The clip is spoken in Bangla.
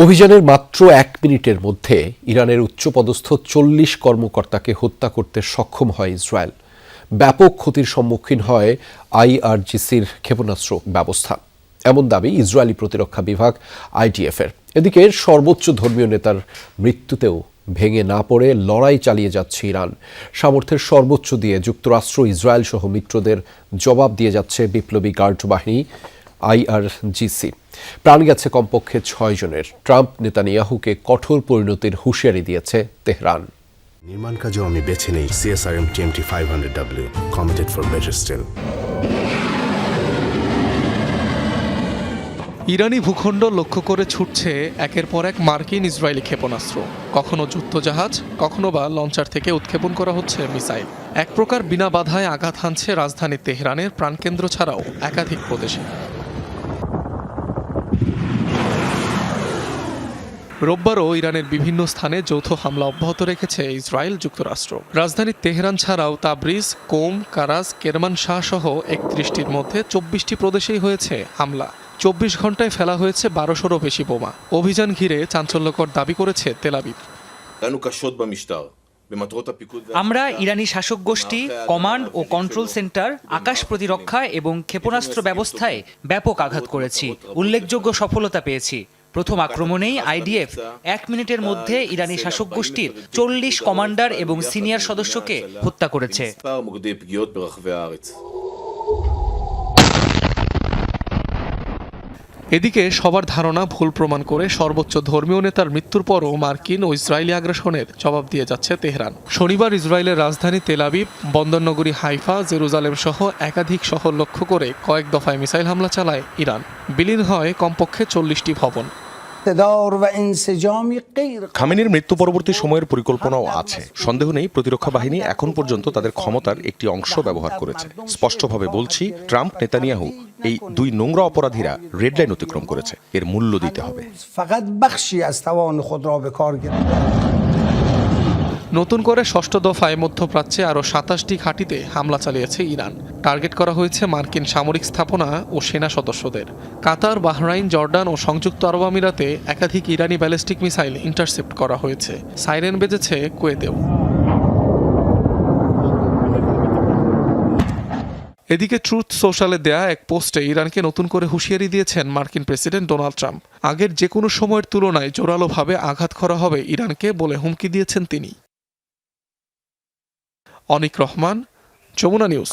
অভিযানের মাত্র ১ মিনিটের মধ্যে ইরানের উচ্চপদস্থ ৪০ কর্মকর্তাকে হত্যা করতে সক্ষম হয় ইসরায়েল। ব্যাপক ক্ষতির সম্মুখীন হয় আইআরজিসির ক্ষেপণাস্ত্র ব্যবস্থা, এমন দাবি ইসরায়েলি প্রতিরক্ষা বিভাগ আইডিএফের। এদিকে সর্বোচ্চ ধর্মীয় নেতার মৃত্যুতেও ভেঙে না পড়ে লড়াই চালিয়ে যাচ্ছে ইরান। সামর্থ্যের সর্বোচ্চ দিয়ে যুক্তরাষ্ট্র, ইসরায়েল সহ মিত্রদের জবাব দিয়ে যাচ্ছে বিপ্লবী গার্ড বাহিনী আইআরজিসি। প্রাণ গেছে কমপক্ষে ৬ জনের। ট্রাম্প নেতানিয়াহুকে কঠোর পরিণতির হুঁশিয়ারি দিয়েছে তেহরান। নির্মাণ কাজেও আমি বেছে নেই CSRM TMT 500W, committed for better still. ইরানি ভূখণ্ড লক্ষ্য করে ছুটছে একের পর এক মার্কিন ইসরায়েলি ক্ষেপণাস্ত্র। কখনো যুদ্ধজাহাজ, কখনো বা লঞ্চার থেকে উৎক্ষেপণ করা হচ্ছে মিসাইল। এক প্রকার বিনা বাধায় আঘাত হানছে রাজধানী তেহরানের প্রাণকেন্দ্র ছাড়াও একাধিক প্রদেশে। রোববারও ইরানের বিভিন্ন স্থানে যৌথ হামলা অব্যাহত রেখেছে ইসরায়েল যুক্তরাষ্ট্র। রাজধানী তেহরান ছাড়াও তাবরিজ, কোম, কারাজ, কেরমানশাহ সহ ৩১টির মধ্যে ২৪টি প্রদেশেই হয়েছে হামলা। ২৪ ঘন্টায় ফেলা হয়েছে ১২০০রও বেশি বোমা। অভিযান ঘিরে চাঞ্চল্যকর দাবি করেছে তেল আবিব। আমরা ইরানি শাসক গোষ্ঠী, কমান্ড ও কন্ট্রোল সেন্টার, আকাশ প্রতিরক্ষা এবং ক্ষেপণাস্ত্র ব্যবস্থায় ব্যাপক আঘাত করেছি। উল্লেখযোগ্য সফলতা পেয়েছি। প্রথম আক্রমণেই আইডিএফ ১ মিনিটের মধ্যে ইরানি শাসক গোষ্ঠীর ৪০ কমান্ডার এবং সিনিয়র সদস্যকে হত্যা করেছে। এদিকে সবার ধারণা ভুল প্রমাণ করে সর্বোচ্চ ধর্মীয় নেতার মৃত্যুর পরও মার্কিন ও ইসরায়েলি আগ্রাসনের জবাব দিয়ে যাচ্ছে তেহরান। শনিবার ইসরায়েলের রাজধানী তেল আবিব, বন্দরনগরী হাইফা, জেরুজালেম সহ একাধিক শহর লক্ষ্য করে কয়েক দফায় মিসাইল হামলা চালায় ইরান। বিলীন হয় কমপক্ষে ৪০টি ভবন। খামেনির মৃত্যু পরবর্তী সময়ের পরিকল্পনাও আছে। সন্দেহ নেই প্রতিরক্ষা বাহিনী এখন পর্যন্ত তাদের ক্ষমতার একটি অংশ ব্যবহার করেছে। স্পষ্টভাবে বলছি, ট্রাম্প, নেতানিয়াহু এই দুই নোংরা অপরাধীরা রেড লাইন অতিক্রম করেছে। এর মূল্য দিতে হবে। নতুন করে ষষ্ঠ দফায় মধ্যপ্রাচ্যে আরও ২৭টি ঘাঁটিতে হামলা চালিয়েছে ইরান। টার্গেট করা হয়েছে মার্কিন সামরিক স্থাপনা ও সেনা সদস্যদের। কাতার, বাহরাইন, জর্ডান ও সংযুক্ত আরব আমিরাতে একাধিক ইরানি ব্যালিস্টিক মিসাইল ইন্টারসেপ্ট করা হয়েছে। সাইরেন বেজেছে কুয়েতেও। এদিকে ট্রুথ সোশ্যালে দেয়া এক পোস্টে ইরানকে নতুন করে হুঁশিয়ারি দিয়েছেন মার্কিন প্রেসিডেন্ট ডোনাল্ড ট্রাম্প। আগের যে কোনো সময়ের তুলনায় জোরালোভাবে আঘাত করা হবে ইরানকে বলে হুমকি দিয়েছেন তিনি। অনিক রহমান, যমুনা নিউজ।